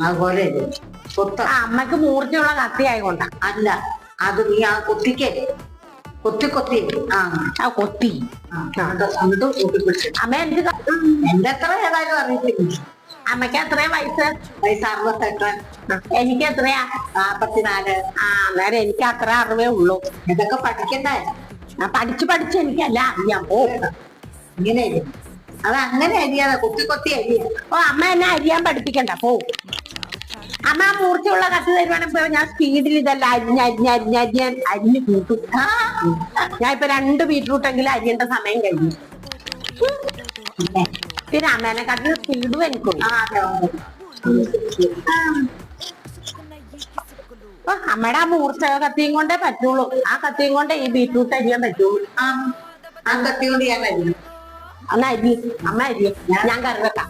അതുപോലെ കൊത്ത അമ്മക്ക് മൂർച്ചയുള്ള കത്തി ആയിക്കൊണ്ടാ. അല്ല, അത് നീ ആ കൊത്തിക്കേ കൊത്തി കൊത്തി കൊത്തി അമ്മ എനിക്ക് എന്റെ എത്ര ഏതായാലും അറിയത്തില്ല. അമ്മക്ക് എത്രയാ വയസ്സ്? വയസ്സ് 68. എനിക്ക് എത്രയാ? 44. അന്നേരം എനിക്ക് അത്ര അറിവേ ഉള്ളൂ. ഇതൊക്കെ പഠിക്കണ്ടേ? പഠിച്ച് എനിക്കല്ല അറിയാം. ഓ ഇങ്ങനെ അത് അങ്ങനെ അരിയാതെ കൊത്തി കൊത്തി അരിയ. ഓ അമ്മ എന്നെ അരിയാൻ പഠിപ്പിക്കണ്ട. പോ അമ്മ മൂർച്ചയുള്ള കത്തി തരുവാണെങ്കിൽ ഞാൻ സ്പീഡിൽ ഇതെല്ലാം അരിഞ്ഞ് കൂട്ടും. ഞാൻ ഇപ്പൊ 2 ബീറ്റ്റൂട്ടെങ്കിലും അരിയേണ്ട സമയം കഴിഞ്ഞു. പിന്നെ അമ്മേനെക്കാട്ടിൽ സ്പീഡും എനിക്കുണ്ട്. അമ്മയുടെ ആ മൂർച്ച കത്തിയും കൊണ്ടേ പറ്റുള്ളൂ. ആ കത്തിയും കൊണ്ടേ ഈ ബീറ്റ്റൂട്ട് അരിയാൻ പറ്റുള്ളൂ. ആ കത്തി കൊണ്ട് ഞാൻ അരിയും. അന്ന് അരി അമ്മ അരിയും, ഞാൻ കറി വെക്കാം.